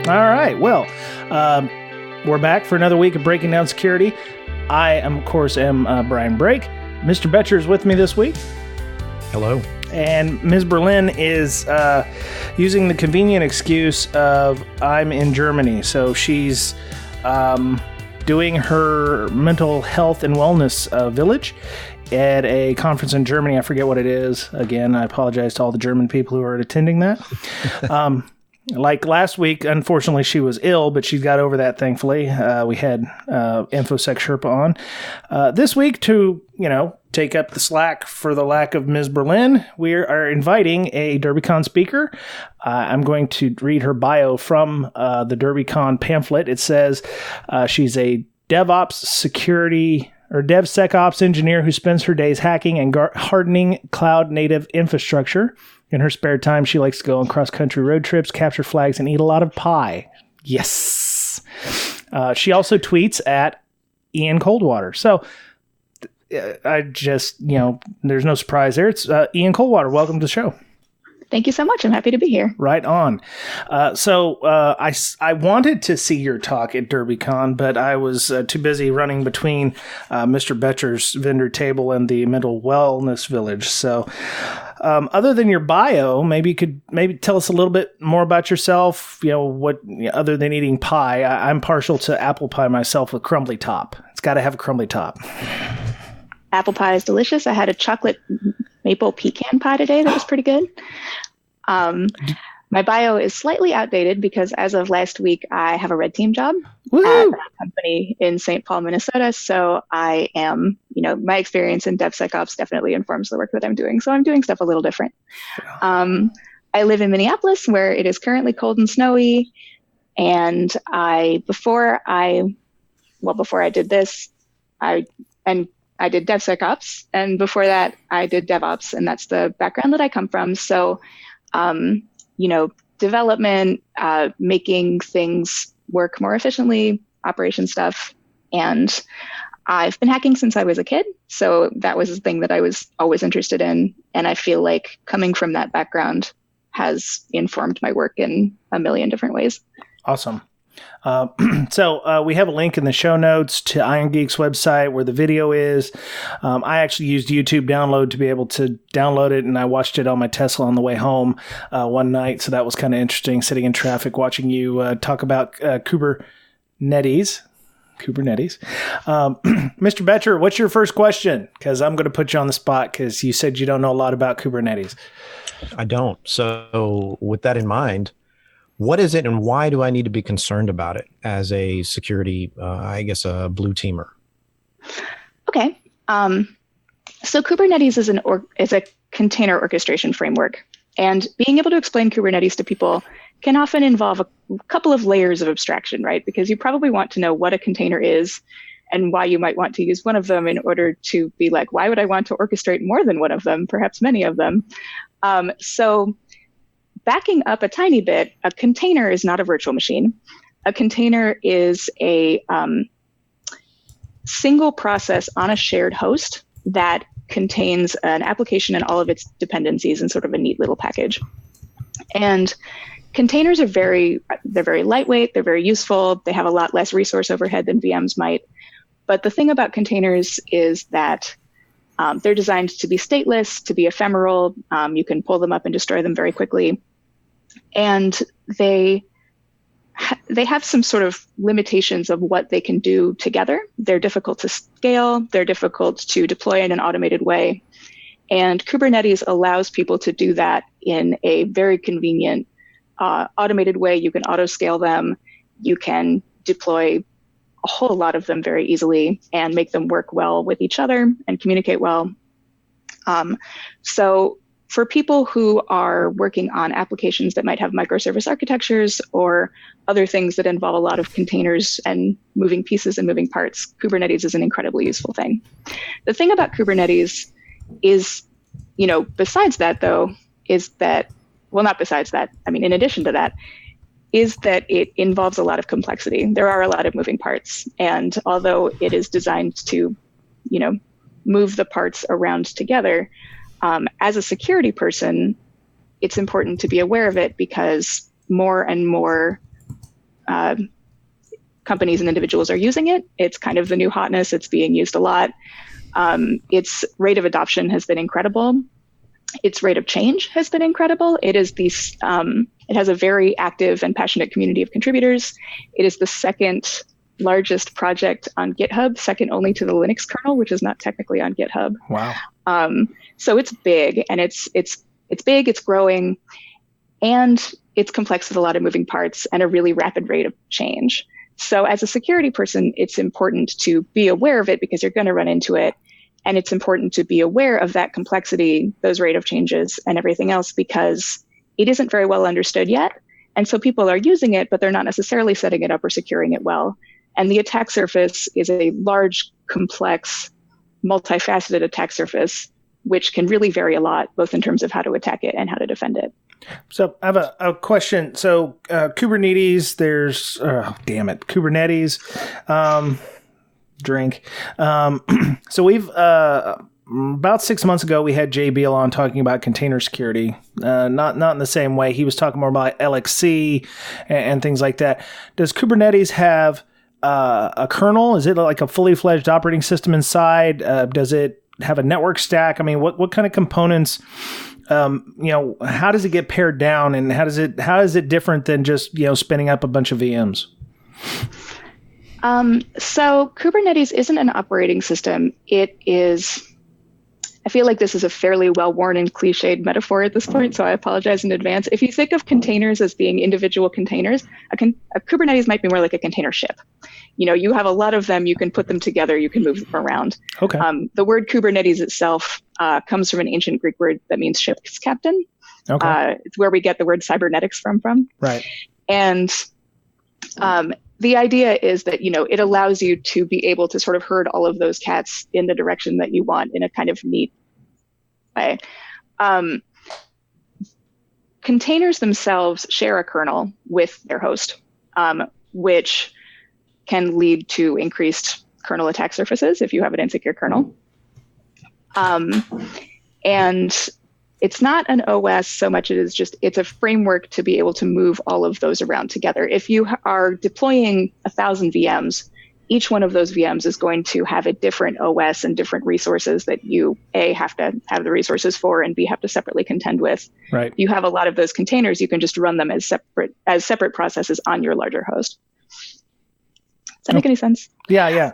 All right. Well, we're back for another week of Breaking Down Security. I, of course, am Brian Brake. Mr. Betcher is with me this week. Hello. And Ms. Berlin is using the convenient excuse of I'm in Germany. So she's doing her mental health and wellness village at a conference in Germany. I forget what it is. Again, I apologize to all the German people who are attending that. Like last week, unfortunately, she was ill, but she got over that, thankfully. We had InfoSec Sherpa on. This week, to, take up the slack for the lack of Ms. Berlin, we are inviting a DerbyCon speaker. I'm going to read her bio from the DerbyCon pamphlet. It says she's a DevOps security or DevSecOps engineer who spends her days hacking and hardening cloud-native infrastructure. In her spare time, she likes to go on cross-country road trips, capture flags, and eat a lot of pie. Yes! She also tweets at Ian Coldwater. So, I just, there's no surprise there. It's Ian Coldwater. Welcome to the show. Thank you so much. I'm happy to be here. Right on. I wanted to see your talk at DerbyCon, but I was too busy running between Mr. Betcher's vendor table and the mental wellness village. So other than your bio, maybe you could tell us a little bit more about yourself, other than eating pie. I'm partial to apple pie myself with crumbly top. It's got to have a crumbly top. Apple pie is delicious. I had a chocolate maple pecan pie today that was pretty good. My bio is slightly outdated because as of last week, I have a red team job at a company in St. Paul, Minnesota. So I am, my experience in DevSecOps definitely informs the work that I'm doing. So I'm doing stuff a little different. I live in Minneapolis, where it is currently cold and snowy. And before I did this, I did DevSecOps, and before that, I did DevOps, and that's the background that I come from. So, development, making things work more efficiently, operation stuff, and I've been hacking since I was a kid. So that was the thing that I was always interested in, and I feel like coming from that background has informed my work in a million different ways. Awesome. So we have a link in the show notes to Iron Geek's website where the video is. I actually used YouTube Download to be able to download it, and I watched it on my Tesla on the way home one night. So that was kind of interesting, sitting in traffic, watching you talk about Kubernetes. Mr. Betcher, what's your first question? Because I'm going to put you on the spot because you said you don't know a lot about Kubernetes. I don't. So with that in mind, what is it and why do I need to be concerned about it as a security, a blue teamer? Okay. So Kubernetes is a container orchestration framework. And being able to explain Kubernetes to people can often involve a couple of layers of abstraction, right? Because you probably want to know what a container is and why you might want to use one of them in order to be like, why would I want to orchestrate more than one of them, perhaps many of them? So backing up a tiny bit, a container is not a virtual machine. A container is a single process on a shared host that contains an application and all of its dependencies in sort of a neat little package. And containers are very lightweight, they're very useful, they have a lot less resource overhead than VMs might. But the thing about containers is that they're designed to be stateless, to be ephemeral. You can pull them up and destroy them very quickly. And they have some sort of limitations of what they can do together. They're difficult to scale. They're difficult to deploy in an automated way. And Kubernetes allows people to do that in a very convenient, automated way. You can auto-scale them. You can deploy a whole lot of them very easily and make them work well with each other and communicate well. So for people who are working on applications that might have microservice architectures or other things that involve a lot of containers and moving pieces and moving parts, Kubernetes is an incredibly useful thing. The thing about Kubernetes is, besides that though, is that, well, not besides that, in addition to that, is that it involves a lot of complexity. There are a lot of moving parts. And although it is designed to, move the parts around together, as a security person, it's important to be aware of it because more and more companies and individuals are using it. It's kind of the new hotness. It's being used a lot. Its rate of adoption has been incredible. Its rate of change has been incredible. It has a very active and passionate community of contributors. It is the second largest project on GitHub, second only to the Linux kernel, which is not technically on GitHub. Wow. So it's big, and it's big, it's growing, and it's complex with a lot of moving parts and a really rapid rate of change. So as a security person, it's important to be aware of it because you're going to run into it. And it's important to be aware of that complexity, those rate of changes and everything else, because it isn't very well understood yet. And so people are using it, but they're not necessarily setting it up or securing it well. And the attack surface is a large, complex, multifaceted attack surface, which can really vary a lot, both in terms of how to attack it and how to defend it. So I have a question. So Kubernetes, there's, Kubernetes, drink. So we've, about 6 months ago, we had Jay Beal on talking about container security. Not in the same way. He was talking more about LXC and things like that. Does Kubernetes have a kernel? Is it like a fully fledged operating system inside? Does it have a network stack? I mean, what kind of components, how does it get pared down, and how is it different than just, spinning up a bunch of VMs? So Kubernetes isn't an operating system. It is, I feel like this is a fairly well-worn and cliched metaphor at this point, so I apologize in advance. If you think of containers as being individual containers, a Kubernetes might be more like a container ship. You have a lot of them, you can put them together, you can move them around. Okay. The word Kubernetes itself comes from an ancient Greek word that means ship's captain. Okay. It's where we get the word cybernetics from. Right. And the idea is that, it allows you to be able to sort of herd all of those cats in the direction that you want in a kind of neat way. Containers themselves share a kernel with their host, which can lead to increased kernel attack surfaces if you have an insecure kernel. And it's not an OS so much as it's a framework to be able to move all of those around together. If you are deploying 1,000 VMs, each one of those VMs is going to have a different OS and different resources that you, A, have to have the resources for, and B, have to separately contend with. Right. You have a lot of those containers, you can just run them as separate processes on your larger host. Does that make any sense? Yeah.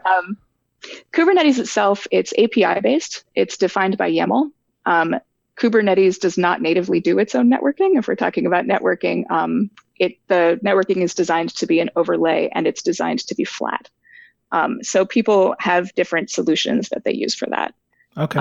Kubernetes itself, it's API-based. It's defined by YAML. Kubernetes does not natively do its own networking. If we're talking about networking, the networking is designed to be an overlay, and it's designed to be flat. So people have different solutions that they use for that. Okay.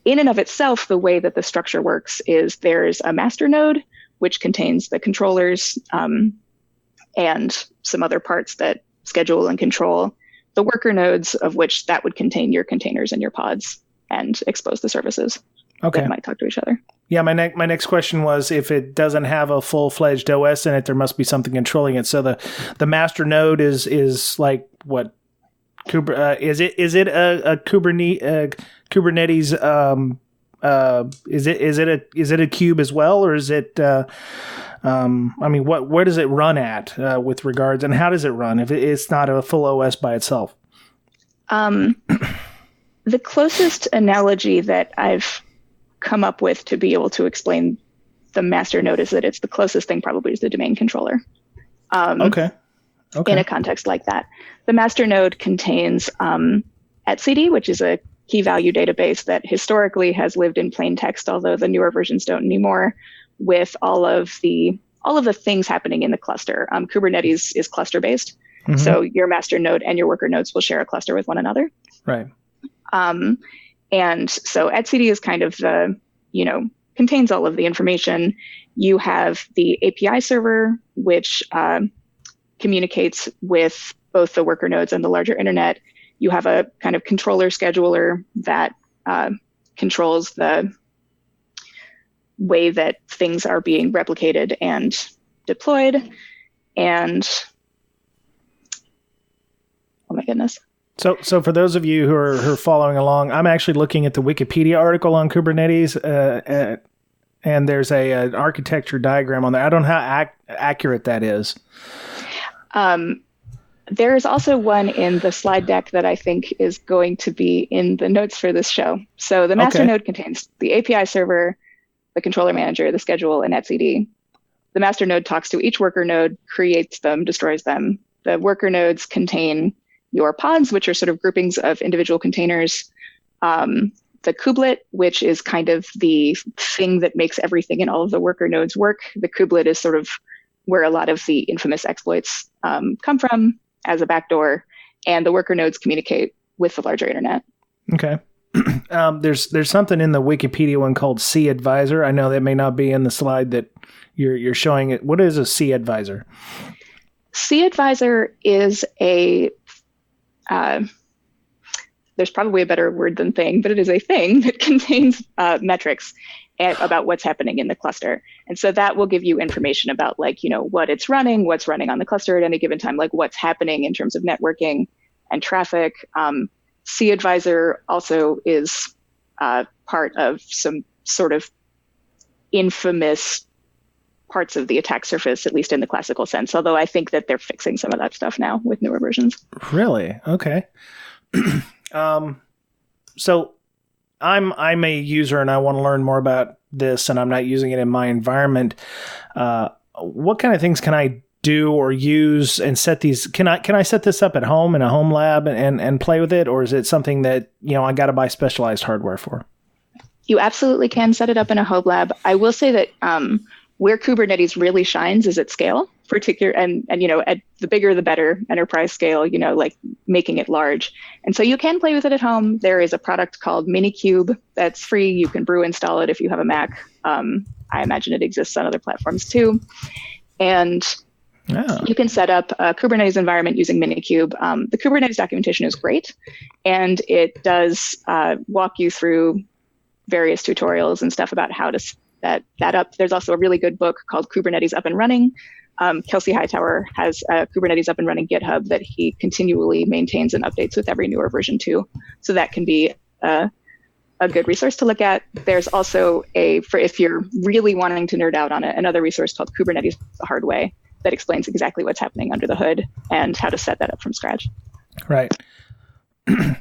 In and of itself, the way that the structure works is there's a master node, which contains the controllers and some other parts that schedule and control the worker nodes, of which that would contain your containers and your pods and expose the services. Okay. That might talk to each other. Yeah, my next question was, if it doesn't have a full-fledged OS in it, there must be something controlling it. So the master node is like what? Is it a Kubernetes? Is it a cube as well, or is it? Where does it run at with regards, and how does it run if it's not a full OS by itself? The closest analogy that I've come up with to be able to explain the master node is that it's the closest thing probably is the domain controller. Okay. In a context like that. The master node contains etcd, which is a key value database that historically has lived in plain text, although the newer versions don't anymore, with all of the things happening in the cluster. Kubernetes is cluster based. Mm-hmm. So your master node and your worker nodes will share a cluster with one another. Right. And so etcd is kind of the, contains all of the information. You have the API server, which communicates with both the worker nodes and the larger internet. You have a kind of controller scheduler that controls the way that things are being replicated and deployed. And oh my goodness. So for those of you who are following along, I'm actually looking at the Wikipedia article on Kubernetes, and there's an architecture diagram on there. I don't know how accurate that is. There is also one in the slide deck that I think is going to be in the notes for this show. So the master node contains the API server, the controller manager, the schedule, and etcd. The master node talks to each worker node, creates them, destroys them. The worker nodes contain your pods, which are sort of groupings of individual containers. The kubelet, which is kind of the thing that makes everything in all of the worker nodes work. The kubelet is sort of where a lot of the infamous exploits come from as a backdoor, and the worker nodes communicate with the larger internet. Okay. There's something in the Wikipedia one called cAdvisor. I know that may not be in the slide that you're showing it. What is a cAdvisor? cAdvisor is there's probably a better word than thing, but it is a thing that contains metrics about what's happening in the cluster. And so that will give you information about what it's running, what's running on the cluster at any given time, like what's happening in terms of networking and traffic. cAdvisor also is part of some sort of infamous parts of the attack surface, at least in the classical sense, although I think that they're fixing some of that stuff now with newer versions. Really? Okay. So I'm a user and I want to learn more about this, and I'm not using it in my environment. What kind of things can I do or use and set these? Can I set this up at home in a home lab and play with it, or is it something that I got to buy specialized hardware for? You absolutely can set it up in a home lab. I will say that where Kubernetes really shines is at scale, and at the bigger the better, enterprise scale, like making it large. And so you can play with it at home. There is a product called Minikube that's free. You can brew install it if you have a Mac. I imagine it exists on other platforms too. And you can set up a Kubernetes environment using Minikube. The Kubernetes documentation is great, and it does walk you through various tutorials and stuff about how to set that up. There's also a really good book called Kubernetes Up and Running. Kelsey Hightower has a Kubernetes Up and Running GitHub that he continually maintains and updates with every newer version too. So that can be a good resource to look at. There's also for if you're really wanting to nerd out on it, another resource called Kubernetes the Hard Way that explains exactly what's happening under the hood and how to set that up from scratch. Right.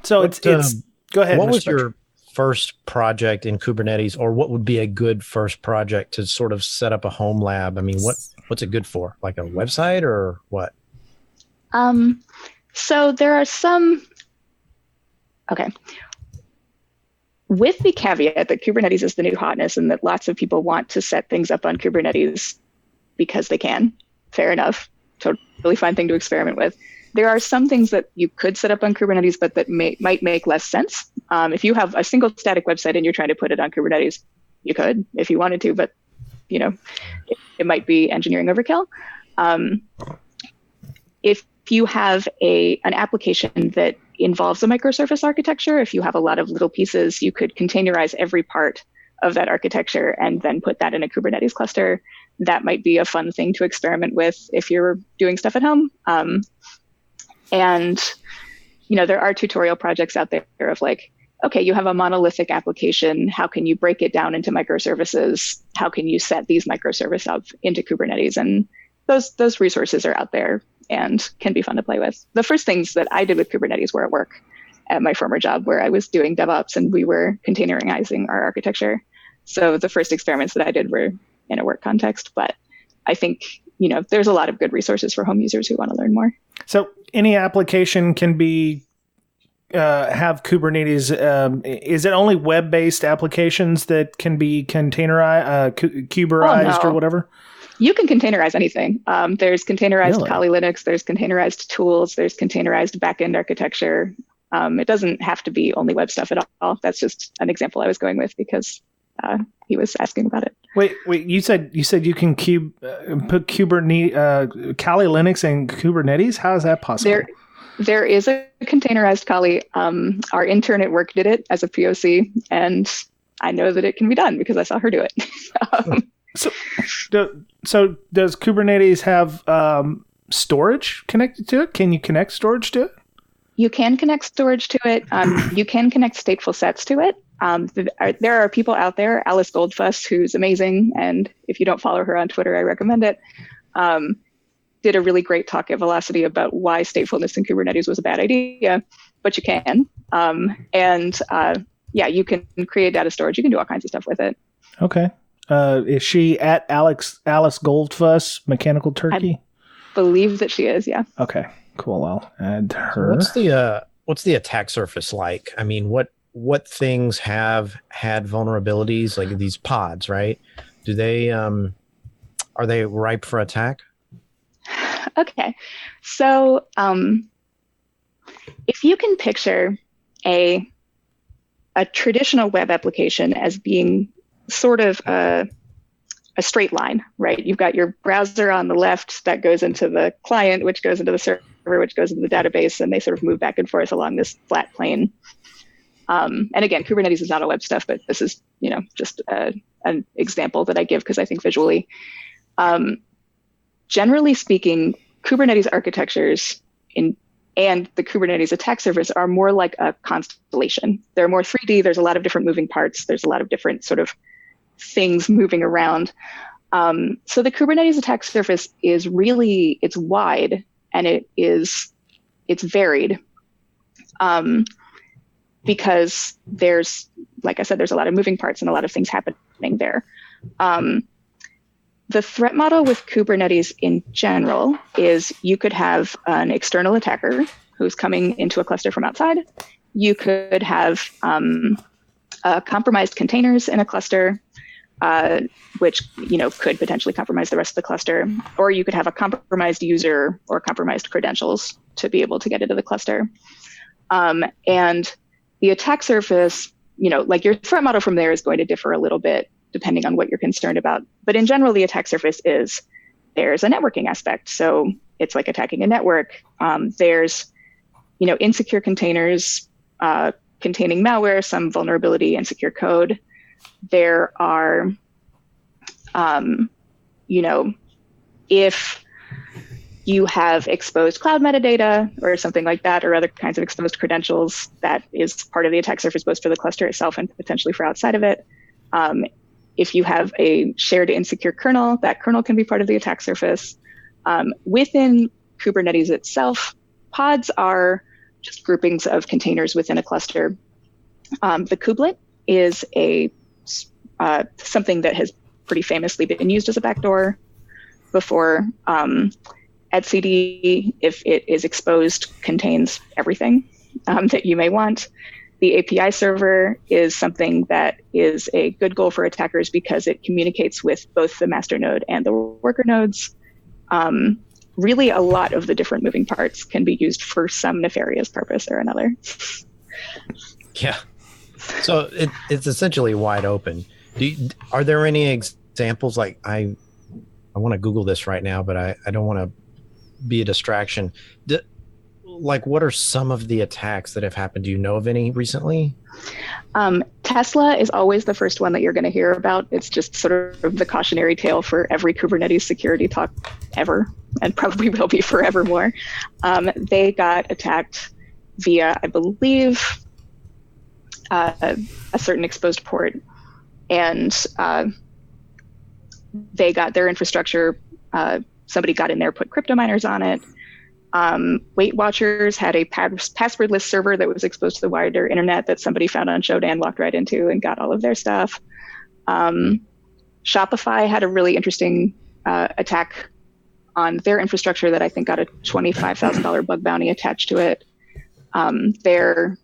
So it's go ahead. What was your first project in Kubernetes, or what would be a good first project to sort of set up a home lab? I mean, what's it good for? Like a website or what? So there are some, with the caveat that Kubernetes is the new hotness and that lots of people want to set things up on Kubernetes because they can. Fair enough. Totally fine thing to experiment with. There are some things that you could set up on Kubernetes, but that might make less sense. If you have a single static website and you're trying to put it on Kubernetes, you could if you wanted to, but it might be engineering overkill. If you have an application that involves a microservice architecture, if you have a lot of little pieces, you could containerize every part of that architecture and then put that in a Kubernetes cluster. That might be a fun thing to experiment with if you're doing stuff at home. And there are tutorial projects out there of you have a monolithic application. How can you break it down into microservices? How can you set these microservices up into Kubernetes? And those resources are out there and can be fun to play with. The first things that I did with Kubernetes were at work at my former job, where I was doing DevOps and we were containerizing our architecture. So the first experiments that I did were in a work context, but I think, there's a lot of good resources for home users who want to learn more. So any application can be have Kubernetes. Is it only web-based applications that can be containerized, kuberized, or whatever? You can containerize anything. There's containerized Kali Linux, there's containerized tools, there's containerized backend architecture. It doesn't have to be only web stuff at all. That's just an example I was going with because he was asking about it. Wait! You said you can put Kubernetes, Kali Linux and Kubernetes. How is that possible? There is a containerized Kali. Our intern at work did it as a POC, and I know that it can be done because I saw her do it. So does Kubernetes have storage connected to it? Can you connect storage to it? You can connect storage to it. You can connect stateful sets to it. There are people out there, Alice Goldfuss, who's amazing, and if you don't follow her on Twitter, I recommend it. did a really great talk at Velocity about why statefulness in Kubernetes was a bad idea, but you can. You can create data storage. You can do all kinds of stuff with it. Okay. Is she at Alice Goldfuss, Mechanical Turkey? I believe that she is, yeah. Okay, cool. I'll add her. What's the attack surface like? I mean, what things have had vulnerabilities, like these pods, right? Do they are they ripe for attack? Okay. So if you can picture a traditional web application as being sort of a straight line, right? You've got your browser on the left that goes into the client, which goes into the server, which goes into the database, and they sort of move back and forth along this flat plane. And again, Kubernetes is not all web stuff, but this is, just an example that I give because I think visually. Generally speaking, Kubernetes architectures and the Kubernetes attack surface are more like a constellation. They're more 3D. There's a lot of different moving parts. There's a lot of different sort of things moving around. So the Kubernetes attack surface is really, it's wide and it's varied. Because there's, like I said, there's a lot of moving parts and a lot of things happening there. The threat model with Kubernetes in general is you could have an external attacker who's coming into a cluster from outside. You could have compromised containers in a cluster, which could potentially compromise the rest of the cluster. Or you could have a compromised user or compromised credentials to be able to get into the cluster. And the attack surface, like your threat model from there is going to differ a little bit depending on what you're concerned about. But in general, the attack surface there's a networking aspect. So it's like attacking a network. There's, insecure containers containing malware, some vulnerability, insecure code. There are, if you have exposed cloud metadata or something like that, or other kinds of exposed credentials, that is part of the attack surface, both for the cluster itself and potentially for outside of it. If you have a shared insecure kernel, that kernel can be part of the attack surface. Within Kubernetes itself, pods are just groupings of containers within a cluster. The kublet is something that has pretty famously been used as a backdoor before. etcd, if it is exposed, contains everything that you may want. The API server is something that is a good goal for attackers because it communicates with both the master node and the worker nodes. Really, a lot of the different moving parts can be used for some nefarious purpose or another. Yeah. So it's essentially wide open. Are there any examples? Like I want to Google this right now, but I don't want to be a distraction. What are some of the attacks that have happened? Do you know of any recently? Tesla is always the first one that you're going to hear about. It's just sort of the cautionary tale for every Kubernetes security talk ever, and probably will be forevermore. They got attacked via, I believe, a certain exposed port, and they got their infrastructure. Somebody got in there, put crypto miners on it. Weight Watchers had a passwordless server that was exposed to the wider internet that somebody found on Shodan, walked right into, and got all of their stuff. Shopify had a really interesting attack on their infrastructure that I think got a $25,000 bug bounty attached to it. There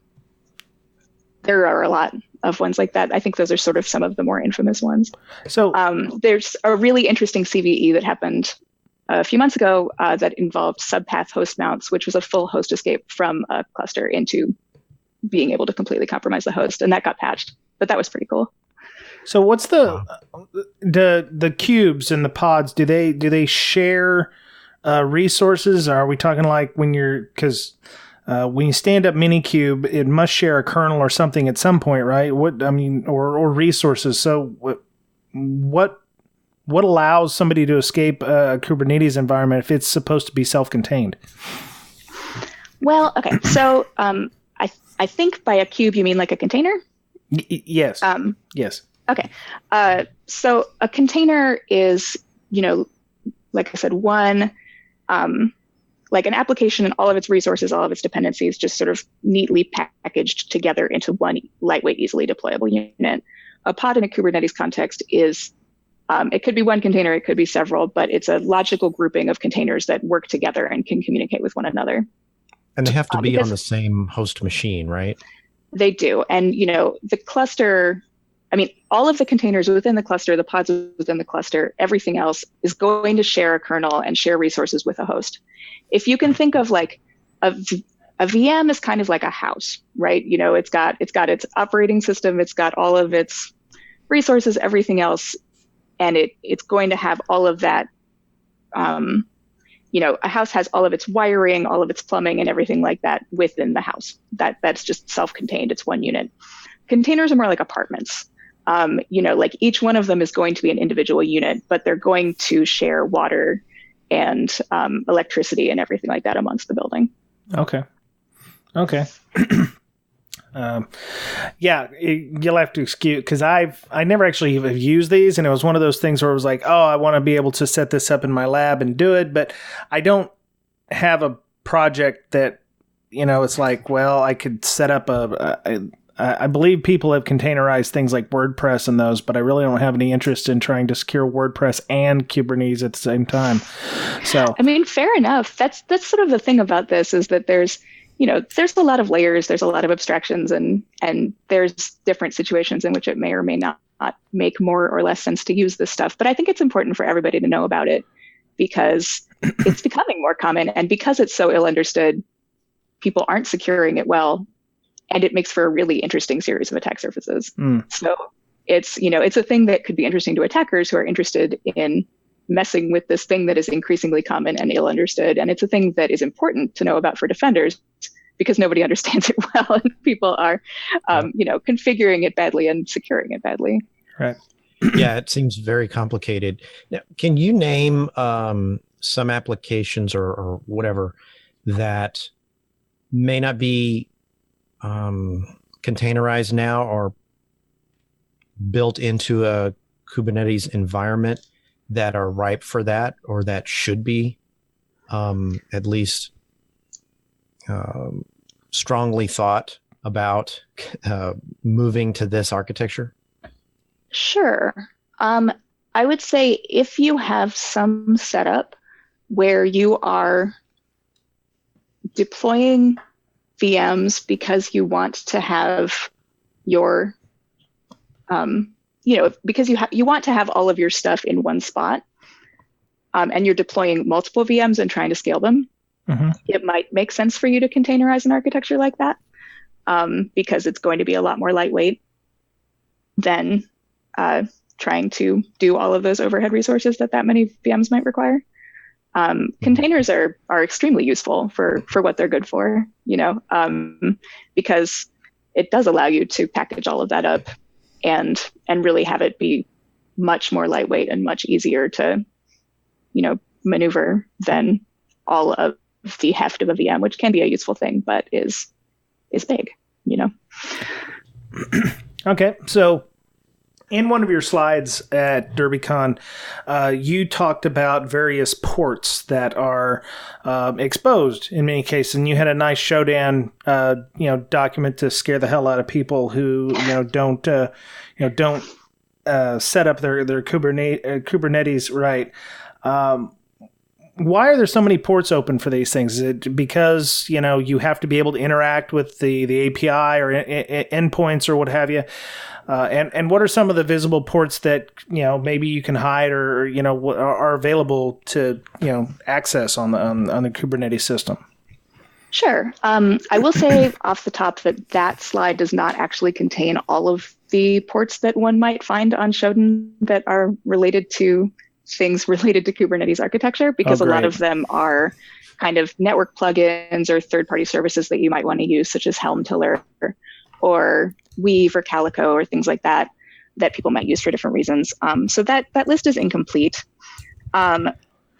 are a lot of ones like that. I think those are sort of some of the more infamous ones. So there's a really interesting CVE that happened a few months ago that involved subpath host mounts, which was a full host escape from a cluster into being able to completely compromise the host, and that got patched. But that was pretty cool. So what's the cubes and the pods? Do they share resources? Are we talking like when you stand up Minikube, it must share a kernel or something at some point, right? Or resources. So what allows somebody to escape a Kubernetes environment if it's supposed to be self-contained? Well, okay. So I think by a cube, you mean like a container? Yes. Yes. Okay. So a container is, like I said, one like an application and all of its resources, all of its dependencies, just sort of neatly packaged together into one lightweight, easily deployable unit. A pod in a Kubernetes context is, it could be one container, it could be several, but it's a logical grouping of containers that work together and can communicate with one another. And they have to be on the same host machine, right? They do. And, the cluster, all of the containers within the cluster, the pods within the cluster, everything else is going to share a kernel and share resources with a host. If you can think of like a VM is kind of like a house, right? It's got its operating system, it's got all of its resources, everything else, and it's going to have all of that. A house has all of its wiring, all of its plumbing, and everything like that within the house. That's just self-contained. It's one unit. Containers are more like apartments. Like each one of them is going to be an individual unit, but they're going to share water and electricity and everything like that amongst the building. Okay. Yeah, you'll have to excuse, because I never actually have used these, and it was one of those things where it was like, oh, I want to be able to set this up in my lab and do it, but I don't have a project that, it's like, well, I could set up I believe people have containerized things like WordPress and those, but I really don't have any interest in trying to secure WordPress and Kubernetes at the same time. So, fair enough. That's sort of the thing about this, is that there's a lot of layers, there's a lot of abstractions, and there's different situations in which it may or may not make more or less sense to use this stuff. But I think it's important for everybody to know about it, because it's becoming more common, and because it's so ill understood, people aren't securing it well. And it makes for a really interesting series of attack surfaces. So it's a thing that could be interesting to attackers who are interested in messing with this thing that is increasingly common and ill understood. And it's a thing that is important to know about for defenders, because nobody understands it well, and people are, configuring it badly and securing it badly. Right. Yeah, it seems very complicated. Now, can you name some applications or whatever that may not be containerized now or built into a Kubernetes environment that are ripe for that, or that should be at least strongly thought about moving to this architecture? Sure. I would say if you have some setup where you are deploying VMs because you want to have your, because you want to have all of your stuff in one spot, and you're deploying multiple VMs and trying to scale them, it might make sense for you to containerize an architecture like that, because it's going to be a lot more lightweight than trying to do all of those overhead resources that many VMs might require. Containers are extremely useful for what they're good for, because it does allow you to package all of that up and really have it be much more lightweight and much easier to, maneuver than all of the heft of a VM, which can be a useful thing, but is big, Okay, so in one of your slides at DerbyCon, you talked about various ports that are exposed in many cases, and you had a nice showdown, document to scare the hell out of people who don't set up their Kubernetes right. Why are there so many ports open for these things? Is it because you have to be able to interact with the API or endpoints or what have you? And what are some of the visible ports that maybe you can hide or are available to access on the Kubernetes system? Sure. I will say off the top that slide does not actually contain all of the ports that one might find on Shodan that are related to things related to Kubernetes architecture, because a lot of them are kind of network plugins or third-party services that you might want to use, such as Helmtiller or Weave or Calico or things like that people might use for different reasons. So that list is incomplete. A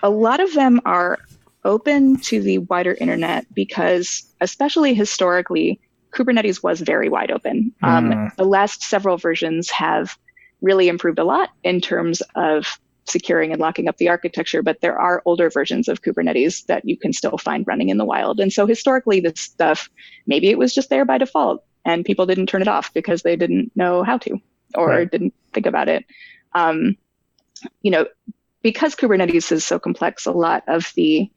lot of them are open to the wider internet because, especially historically, Kubernetes was very wide open. The last several versions have really improved a lot in terms of securing and locking up the architecture, but there are older versions of Kubernetes that you can still find running in the wild. And so historically, this stuff, maybe it was just there by default and people didn't turn it off because they didn't know how to or didn't think about it. Because Kubernetes is so complex, a lot of the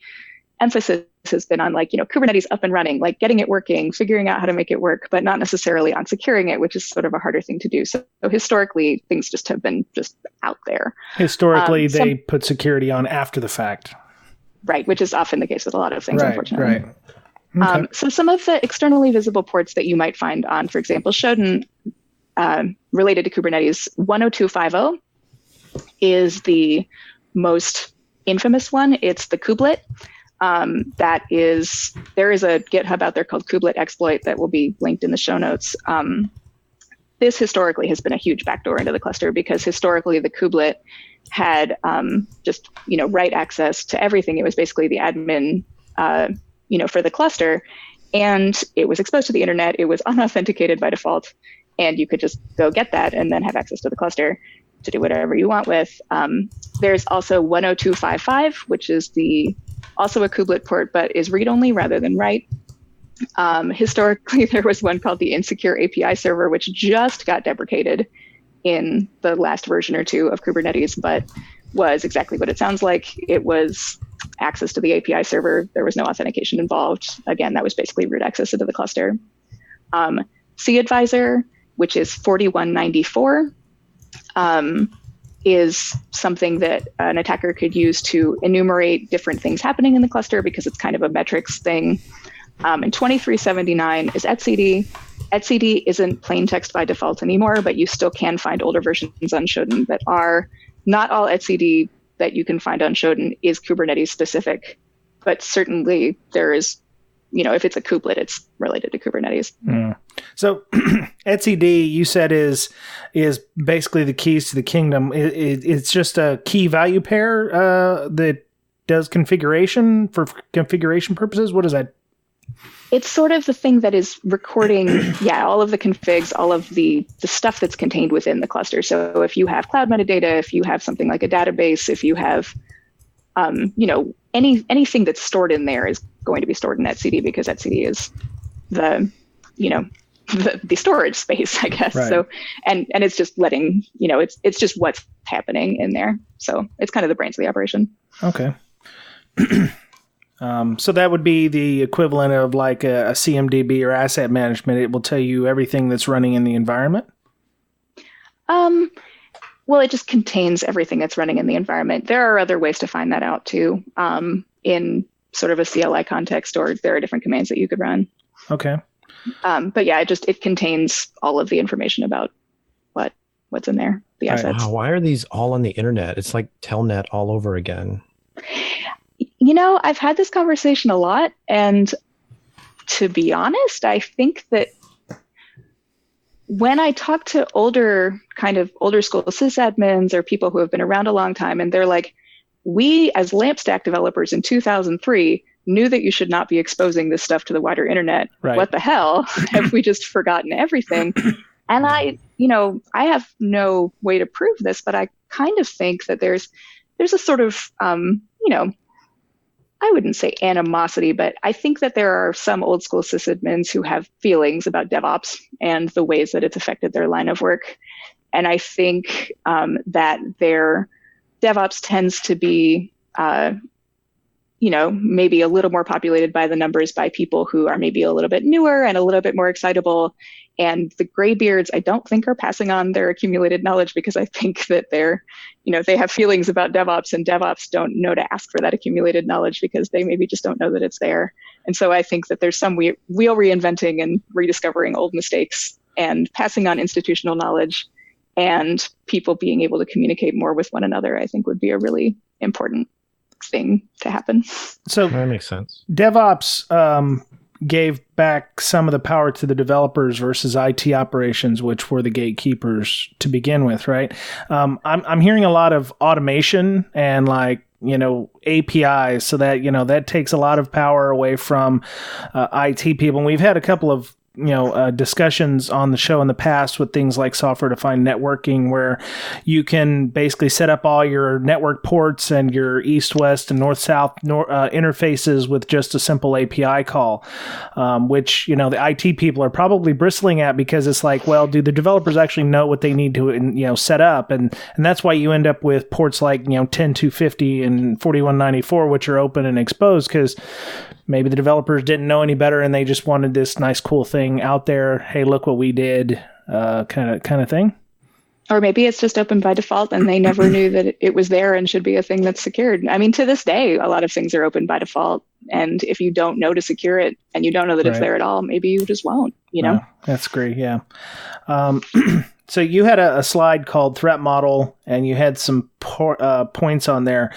emphasis has been on Kubernetes up and running, like getting it working, figuring out how to make it work, but not necessarily on securing it, which is sort of a harder thing to do. So historically, things just have been just out there. Historically, they put security on after the fact. Right, which is often the case with a lot of things, unfortunately. Right. Okay. So some of the externally visible ports that you might find on, for example, Shodan related to Kubernetes, 102.50 is the most infamous one. It's the kublet. There is a GitHub out there called Kublet exploit that will be linked in the show notes. This historically has been a huge backdoor into the cluster because historically the kublet had write access to everything. It was basically the admin, for the cluster, and it was exposed to the internet. It was unauthenticated by default, and you could just go get that and then have access to the cluster to do whatever you want with. There's also 102.55, which is also a kubelet port, but is read-only rather than write. Historically, there was one called the Insecure API Server, which just got deprecated in the last version or two of Kubernetes, but was exactly what it sounds like. It was access to the API server. There was no authentication involved. Again, that was basically root access into the cluster. cAdvisor, which is 4194, is something that an attacker could use to enumerate different things happening in the cluster because it's kind of a metrics thing. And 2379 is etcd. etcd isn't plain text by default anymore, but you still can find older versions on Shodan that are not all etcd that you can find on Shodan is Kubernetes specific, but certainly there is, if it's a kubelet, it's related to Kubernetes. So etcd, you said, is basically the keys to the kingdom. It's just a key value pair that does configuration for configuration purposes. What is that? It's sort of the thing that is recording, all of the configs, all of the stuff that's contained within the cluster. So if you have cloud metadata, if you have something like a database, if you have, anything that's stored in there is going to be stored in etcd because etcd is the storage space, I guess. Right. So, and it's just letting, it's just what's happening in there. So it's kind of the brains of the operation. Okay. So that would be the equivalent of like a CMDB or asset management. It will tell you everything that's running in the environment? Well, it just contains everything that's running in the environment. There are other ways to find that out too, in sort of a CLI context, or there are different commands that you could run. Okay. But yeah, it contains all of the information about what's in there, the assets. Wow, why are these all on the internet? It's like Telnet all over again. I've had this conversation a lot, and to be honest, I think that when I talk to older school sysadmins or people who have been around a long time, and they're like, we as LampStack developers in 2003 knew that you should not be exposing this stuff to the wider internet. Right. What the hell? Have we just forgotten everything? And I have no way to prove this, but I kind of think that there's a sort of, I wouldn't say animosity, but I think that there are some old school sysadmins who have feelings about DevOps and the ways that it's affected their line of work. And I think that their DevOps tends to be, maybe a little more populated by the numbers by people who are maybe a little bit newer and a little bit more excitable. And the graybeards, I don't think, are passing on their accumulated knowledge, because I think that they have feelings about DevOps, and DevOps don't know to ask for that accumulated knowledge because they maybe just don't know that it's there. And so I think that there's some wheel reinventing and rediscovering old mistakes and passing on institutional knowledge, and people being able to communicate more with one another, I think, would be a really important thing to happen. So that makes sense. DevOps gave back some of the power to the developers versus IT operations, which were the gatekeepers to begin with, right? I'm hearing a lot of automation and APIs, so that that takes a lot of power away from IT people. And we've had a couple of discussions on the show in the past with things like software-defined networking, where you can basically set up all your network ports and your east-west and north-south interfaces with just a simple API call, which the IT people are probably bristling at, because it's like, well, do the developers actually know what they need to set up? And that's why you end up with ports like 10250 and 4194, which are open and exposed, because maybe the developers didn't know any better and they just wanted this nice, cool thing out there. Hey, look what we did, kind of thing. Or maybe it's just open by default and they never knew that it was there and should be a thing that's secured. I mean, to this day, a lot of things are open by default. And if you don't know to secure it and you don't know that it's there at all, maybe you just won't, That's great. Yeah. So you had a slide called threat model, and you had some points on there.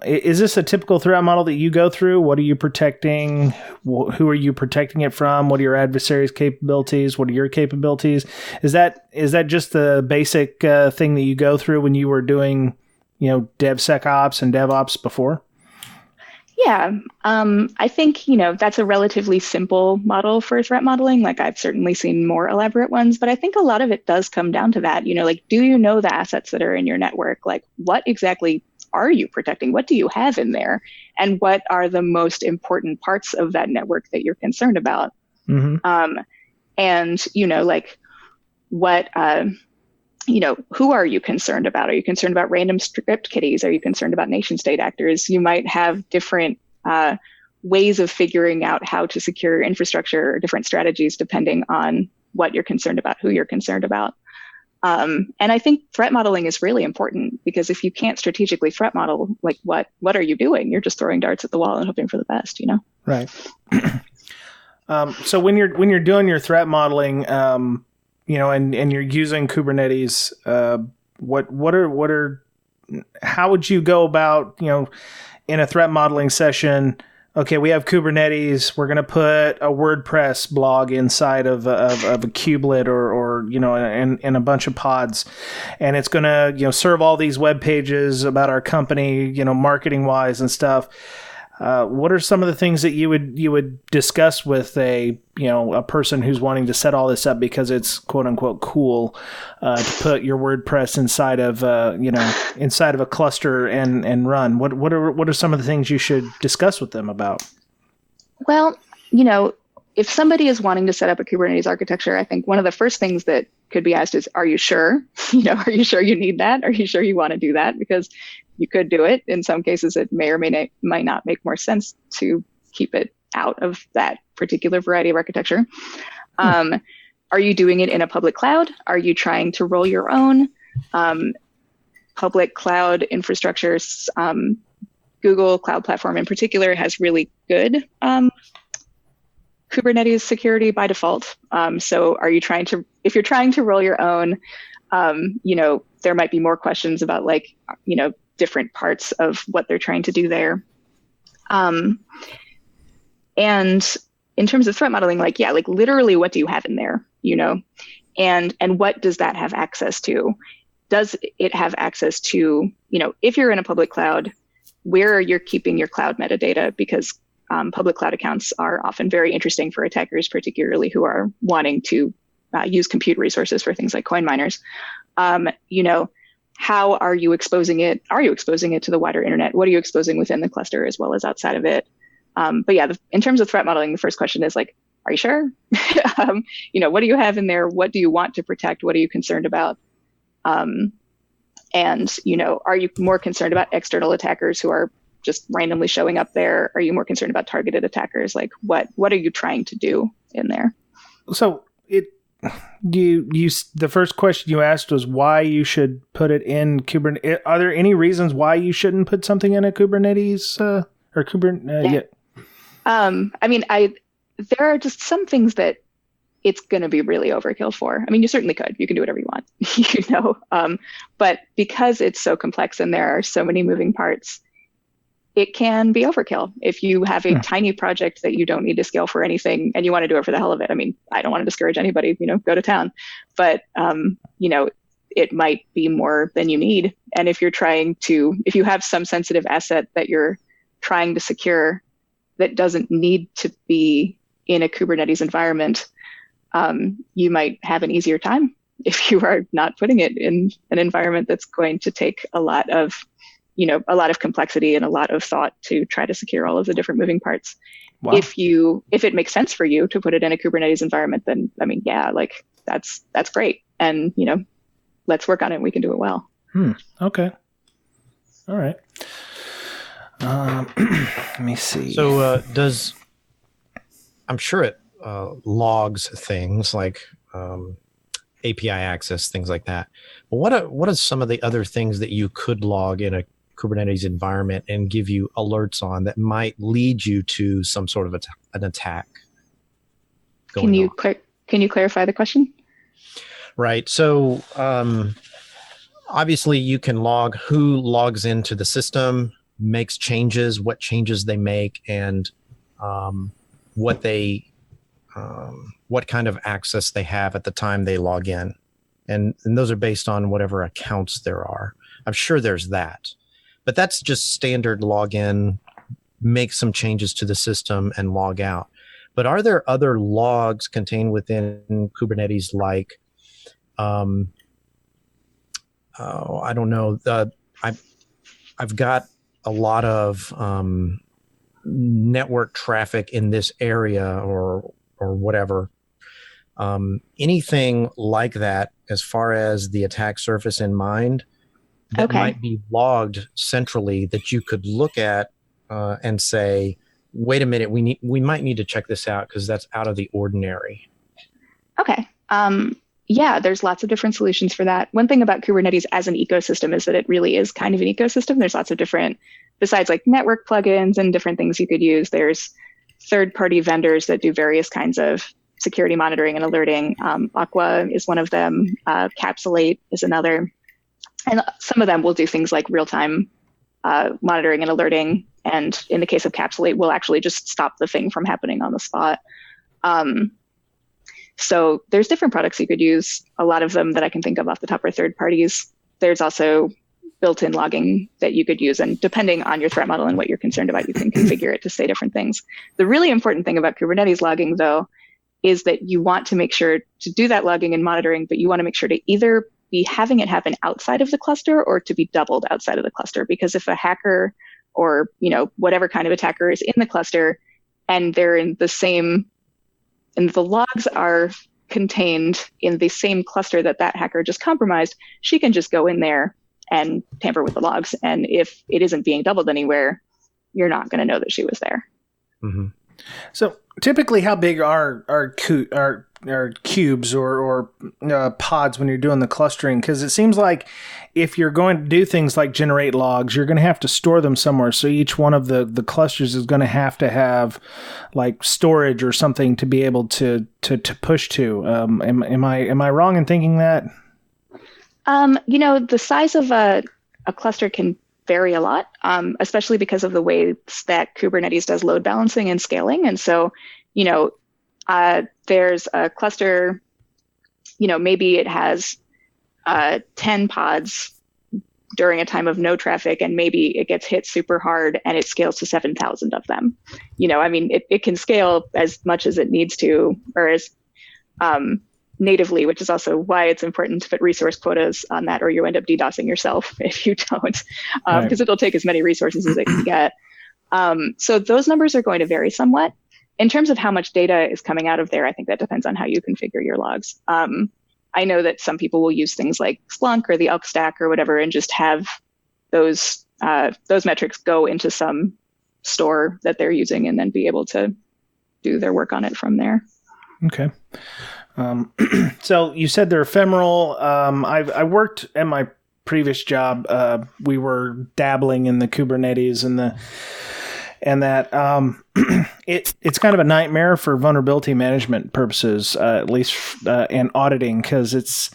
Is this a typical threat model that you go through? What are you protecting? Who are you protecting it from? What are your adversaries' capabilities? What are your capabilities? Is that just the basic thing that you go through when you were doing, DevSecOps and DevOps before? Yeah, I think, that's a relatively simple model for threat modeling. Like, I've certainly seen more elaborate ones, but I think a lot of it does come down to that. Do you know the assets that are in your network? Like, what exactly are you protecting? What do you have in there? And what are the most important parts of that network that you're concerned about? Mm-hmm. Who are you concerned about? Are you concerned about random script kiddies? Are you concerned about nation state actors? You might have different ways of figuring out how to secure infrastructure, or different strategies depending on what you're concerned about, who you're concerned about. And I think threat modeling is really important, because if you can't strategically threat model, like what are you doing? You're just throwing darts at the wall and hoping for the best, Right. So when you're doing your threat modeling, and you're using Kubernetes, how would you go about, in a threat modeling session? Okay, we have Kubernetes. We're going to put a WordPress blog inside of a kubelet or in a bunch of pods, and it's going to serve all these web pages about our company, marketing wise and stuff. What are some of the things that you would discuss with a person who's wanting to set all this up because it's quote unquote cool to put your WordPress inside of a cluster and run? What are some of the things you should discuss with them about? Well, if somebody is wanting to set up a Kubernetes architecture, I think one of the first things that could be asked is, are you sure? Are you sure you need that? Are you sure you want to do that? Because you could do it. In some cases, it may or might not make more sense to keep it out of that particular variety of architecture. Are you doing it in a public cloud? Are you trying to roll your own? Public cloud infrastructures, Google Cloud Platform in particular, has really good Kubernetes security by default. So if you're trying to roll your own, there might be more questions about different parts of what they're trying to do there. And in terms of threat modeling, literally what do you have in there, and what does that have access to? Does it have access to, if you're in a public cloud, where you're keeping your cloud metadata? Because public cloud accounts are often very interesting for attackers, particularly who are wanting to use compute resources for things like coin miners. How are you exposing it? Are you exposing it to the wider internet? What are you exposing within the cluster as well as outside of it? But yeah, in terms of threat modeling, the first question is are you sure? What do you have in there? What do you want to protect? What are you concerned about? And are you more concerned about external attackers who are just randomly showing up there? Are you more concerned about targeted attackers? What are you trying to do in there? So the first question you asked was why you should put it in Kubernetes. Are there any reasons why you shouldn't put something in a Kubernetes or Kubernetes? Yeah. There are just some things that it's going to be really overkill for. You certainly could. You can do whatever you want, but because it's so complex and there are so many moving parts, it can be overkill. If you have a tiny project that you don't need to scale for anything and you want to do it for the hell of it, I don't want to discourage anybody, go to town, but, it might be more than you need. And if you have some sensitive asset that you're trying to secure that doesn't need to be in a Kubernetes environment, you might have an easier time if you are not putting it in an environment that's going to take a lot of complexity and a lot of thought to try to secure all of the different moving parts. Wow. If it makes sense for you to put it in a Kubernetes environment, then like that's great. And let's work on it. We can do it well. Okay. All right. Let me see. So I'm sure it logs things like API access, things like that. But what are some of the other things that you could log in a Kubernetes environment and give you alerts on that might lead you to some sort of an attack? Can you clarify the question? Right. So obviously you can log who logs into the system, makes changes, what changes they make, and what kind of access they have at the time they log in. And those are based on whatever accounts there are. I'm sure there's that. But that's just standard login, make some changes to the system and log out. But are there other logs contained within Kubernetes like, I don't know, I've got a lot of network traffic in this area or whatever. Anything like that as far as the attack surface in mind that might be logged centrally that you could look at and say, wait a minute, we might need to check this out because that's out of the ordinary. Okay. Yeah, there's lots of different solutions for that. One thing about Kubernetes as an ecosystem is that it really is kind of an ecosystem. There's lots of different, besides like network plugins and different things you could use, there's third-party vendors that do various kinds of security monitoring and alerting. Aqua is one of them. Capsulate is another. And some of them will do things like real-time monitoring and alerting. And in the case of Capsulate, we'll actually just stop the thing from happening on the spot. So there's different products you could use. A lot of them that I can think of off the top are third parties. There's also built-in logging that you could use. And depending on your threat model and what you're concerned about, you can configure it to say different things. The really important thing about Kubernetes logging, though, is that you want to make sure to do that logging and monitoring, but you want to make sure to either be having it happen outside of the cluster or to be doubled outside of the cluster. Because if a hacker or whatever kind of attacker is in the cluster and they're in the same, and the logs are contained in the same cluster that hacker just compromised, she can just go in there and tamper with the logs. And if it isn't being doubled anywhere, you're not going to know that she was there. Mm-hmm. So typically, how big are cubes or pods when you're doing the clustering? Because it seems like if you're going to do things like generate logs, you're going to have to store them somewhere. So each one of the clusters is going to have like storage or something to be able to push to. Am I wrong in thinking that? The size of a cluster can vary a lot, especially because of the ways that Kubernetes does load balancing and scaling. And so, there's a cluster, maybe it has 10 pods during a time of no traffic, and maybe it gets hit super hard and it scales to 7,000 of them. It can scale as much as it needs to, or as natively, which is also why it's important to put resource quotas on that, or you end up DDoSing yourself if you don't, because it'll take as many resources as it can get. So those numbers are going to vary somewhat. In terms of how much data is coming out of there, I think that depends on how you configure your logs. I know that some people will use things like Splunk or the Elk Stack or whatever and just have those metrics go into some store that they're using and then be able to do their work on it from there. Okay. So you said they're ephemeral. I worked at my previous job. We were dabbling in the Kubernetes and that it's kind of a nightmare for vulnerability management purposes, at least and auditing, because it's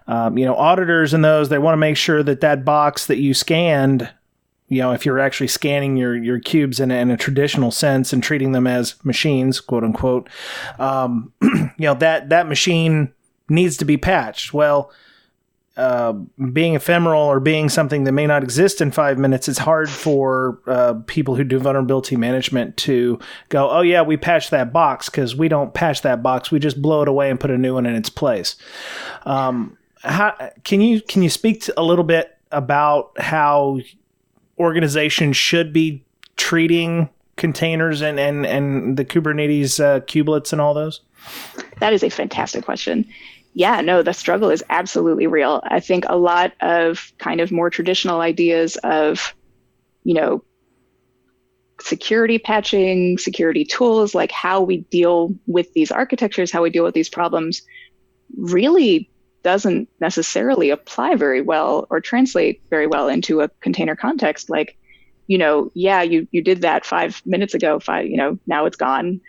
auditors and those, they want to make sure that box that you scanned, if you're actually scanning your cubes in a traditional sense and treating them as machines, quote unquote, that machine needs to be patched. Well, being ephemeral or being something that may not exist in 5 minutes, it's hard for people who do vulnerability management to go, oh yeah, we patched that box, because we don't patch that box. We just blow it away and put a new one in its place. Can you speak a little bit about how organizations should be treating containers and the Kubernetes kubelets and all those? That is a fantastic question. Yeah, no, the struggle is absolutely real. I think a lot of kind of more traditional ideas of, security patching, security tools, like how we deal with these architectures, how we deal with these problems, really doesn't necessarily apply very well or translate very well into a container context. Like, yeah, you did that 5 minutes ago, now it's gone.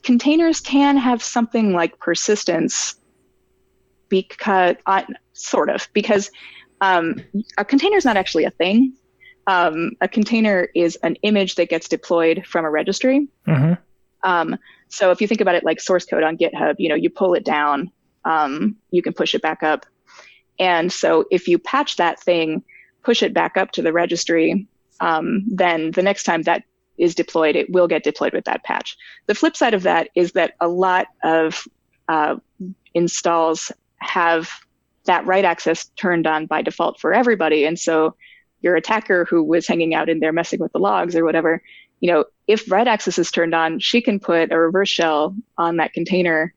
Containers can have something like persistence because a container is not actually a thing. A container is an image that gets deployed from a registry. Mm-hmm. So if you think about it like source code on GitHub, you pull it down, you can push it back up. And so if you patch that thing, push it back up to the registry, then the next time that is deployed, it will get deployed with that patch. The flip side of that is that a lot of installs have that write access turned on by default for everybody. And so your attacker who was hanging out in there messing with the logs or whatever, if write access is turned on, she can put a reverse shell on that container,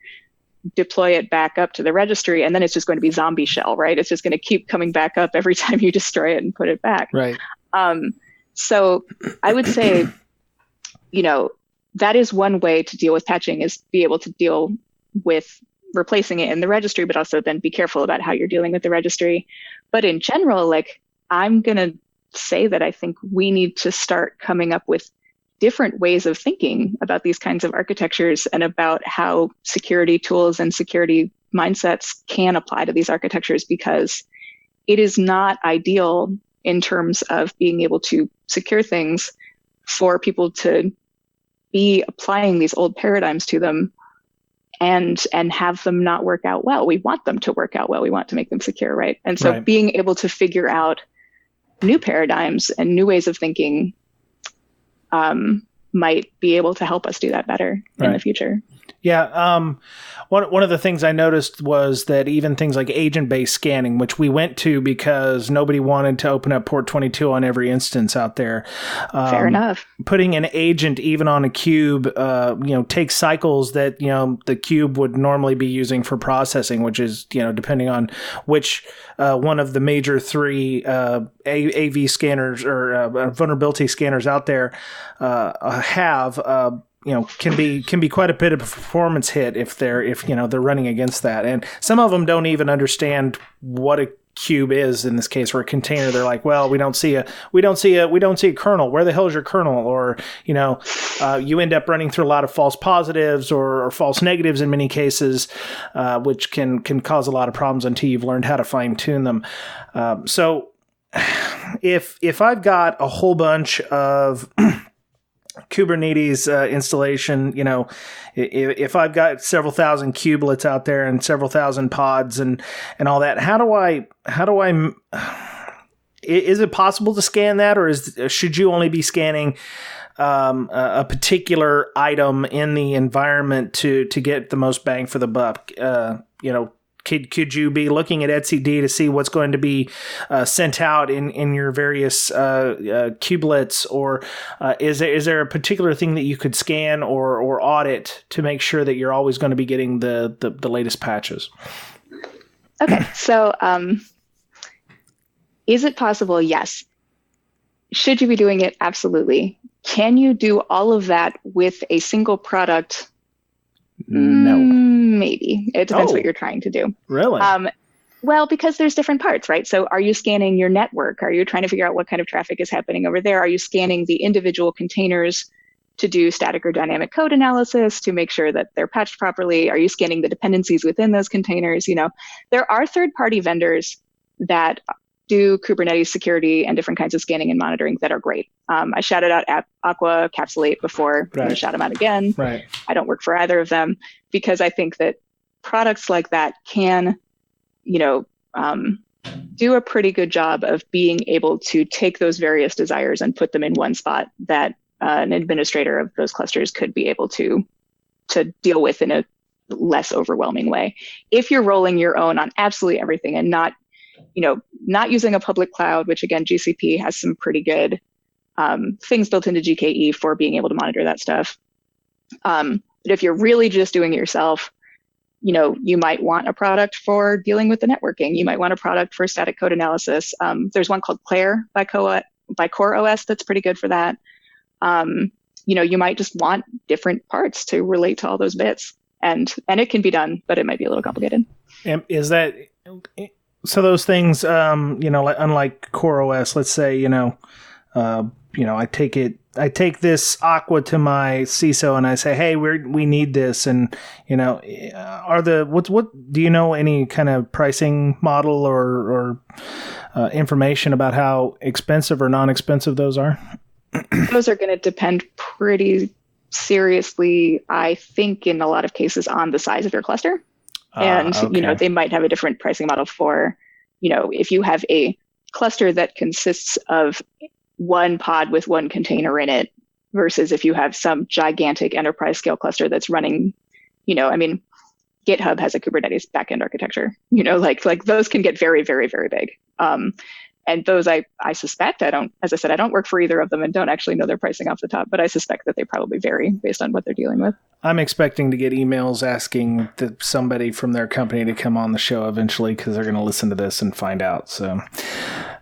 deploy it back up to the registry, and then it's just going to be zombie shell, right? It's just going to keep coming back up every time you destroy it and put it back. Right. So I would say, that is one way to deal with patching, is be able to deal with replacing it in the registry, but also then be careful about how you're dealing with the registry. But in general, I'm going to say that I think we need to start coming up with different ways of thinking about these kinds of architectures and about how security tools and security mindsets can apply to these architectures, because it is not ideal in terms of being able to secure things for people to be applying these old paradigms to them and have them not work out well. We want them to work out well. We want to make them secure, right? And so being able to figure out new paradigms and new ways of thinking might be able to help us do that better in the future. Yeah. One of the things I noticed was that even things like agent-based scanning, which we went to because nobody wanted to open up port 22 on every instance out there. Fair enough. Putting an agent even on a cube, takes cycles that, the cube would normally be using for processing, which is, depending on which one of the major three AV scanners or vulnerability scanners out there have. Can be quite a bit of a performance hit if they're running against that. And some of them don't even understand what a cube is in this case, or a container. They're like, well, we don't see a kernel. Where the hell is your kernel? Or, you end up running through a lot of false positives or false negatives in many cases, which can cause a lot of problems until you've learned how to fine tune them. So if I've got a whole bunch of Kubernetes installation, if I've got several thousand kubelets out there and several thousand pods and all that, how do I is it possible to scan that, or should you only be scanning a particular item in the environment to get the most bang for the buck? Could you be looking at etcd to see what's going to be sent out in your various kubelets, or is there a particular thing that you could scan or audit to make sure that you're always going to be getting the latest patches? Okay, so is it possible? Yes. Should you be doing it? Absolutely. Can you do all of that with a single product? No. Maybe. It depends what you're trying to do. Really? Well, because there's different parts, right? So are you scanning your network? Are you trying to figure out what kind of traffic is happening over there? Are you scanning the individual containers to do static or dynamic code analysis to make sure that they're patched properly? Are you scanning the dependencies within those containers? There are third-party vendors that do Kubernetes security and different kinds of scanning and monitoring that are great. I shouted out Aqua, Capsulate before. I'm going to shout them out again. Right. I don't work for either of them because I think that products like that can, do a pretty good job of being able to take those various desires and put them in one spot that an administrator of those clusters could be able to deal with in a less overwhelming way. If you're rolling your own on absolutely everything and not using a public cloud, which again, GCP has some pretty good things built into GKE for being able to monitor that stuff. But if you're really just doing it yourself, you might want a product for dealing with the networking. You might want a product for static code analysis. There's one called Claire by CoreOS that's pretty good for that. You might just want different parts to relate to all those bits. And it can be done, but it might be a little complicated. Is that so? Those things, unlike CoreOS, let's say, I take this Aqua to my CISO and I say, hey, we need this, and what do you know any kind of pricing model or information about how expensive or non-expensive those are? Those are going to depend pretty seriously, I think, in a lot of cases, on the size of your cluster. And, okay. They might have a different pricing model for, if you have a cluster that consists of one pod with one container in it versus if you have some gigantic enterprise scale cluster that's running, GitHub has a Kubernetes backend architecture, like those can get very, very, very big. And those I suspect, I don't work for either of them and don't actually know their pricing off the top, but I suspect that they probably vary based on what they're dealing with. I'm expecting to get emails asking somebody from their company to come on the show eventually because they're going to listen to this and find out. So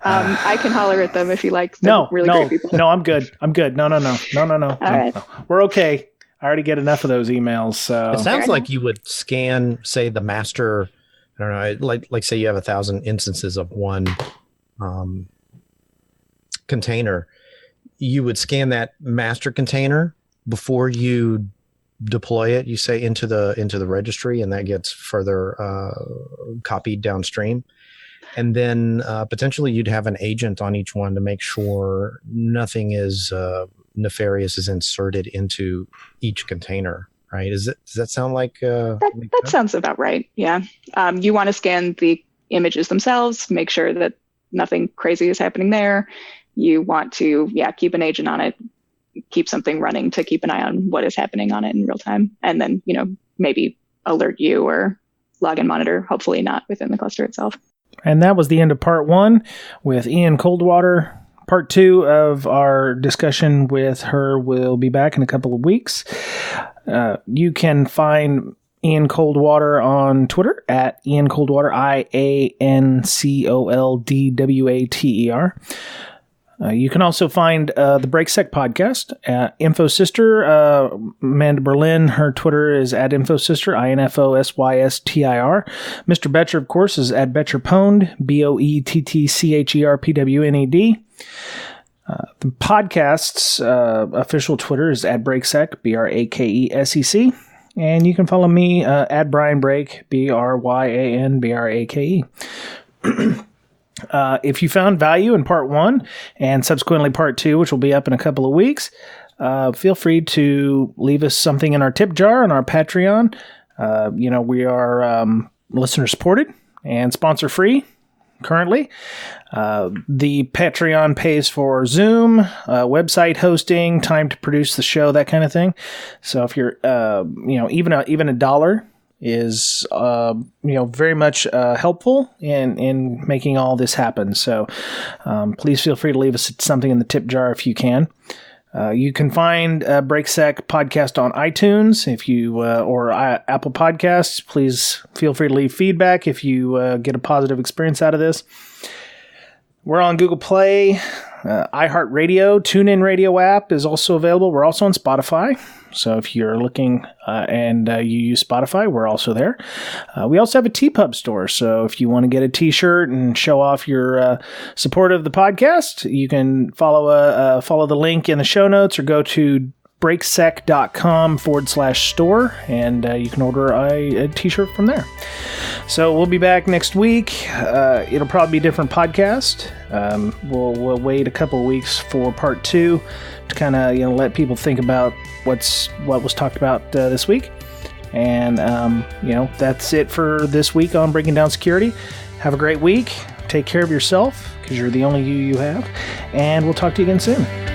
I can holler at them if you like. Great people. No, I'm good. No. All right. We're okay. I already get enough of those emails. So it sounds like you would scan, say, the master. I don't know, like say you have 1,000 instances of one container. You would scan that master container before you deploy it, you say, into the registry, and that gets further copied downstream. And then potentially you'd have an agent on each one to make sure nothing is nefarious is inserted into each container, right? Does that sound like that sounds about right? Yeah. You want to scan the images themselves, make sure that nothing crazy is happening there. You want to, keep an agent on it, keep something running to keep an eye on what is happening on it in real time. And then, maybe alert you or log and monitor, hopefully not within the cluster itself. And that was the end of part 1 with Ian Coldwater. Part 2 of our discussion with her will be back in a couple of weeks. You can find Ian Coldwater on Twitter at Ian Coldwater, IANCOLDWATER. You can also find the Brakesec podcast at InfoSister. Amanda Berlin, her Twitter is at InfoSister, INFOSYSTIR. Mr. Betcher, of course, is at BetcherPwned, BOETTCHERPWNED. The podcast's official Twitter is at Brakesec, BRAKESEC. And you can follow me at Brian Brake, BRYANBRAKE. If you found value in part 1 and subsequently part 2, which will be up in a couple of weeks, feel free to leave us something in our tip jar on our Patreon. We are listener supported and sponsor free currently. The Patreon pays for Zoom, website hosting, time to produce the show, that kind of thing. So if you're, even a dollar is, very much helpful in making all this happen. So please feel free to leave us something in the tip jar if you can. You can find Brakesec podcast on iTunes or Apple Podcasts. Please feel free to leave feedback if you get a positive experience out of this. We're on Google Play, iHeartRadio, TuneIn Radio app is also available. We're also on Spotify. So if you're looking and you use Spotify, we're also there. We also have a TeePub store. So if you want to get a t-shirt and show off your support of the podcast, you can follow the link in the show notes or go to brakesec.com/store and you can order a t-shirt from there. So we'll be back next week. It'll probably be a different podcast. We'll wait a couple of weeks for part 2 to kind of let people think about what was talked about this week. And that's it for this week on Breaking Down Security. Have a great week. Take care of yourself, because you're the only you have. And we'll talk to you again soon.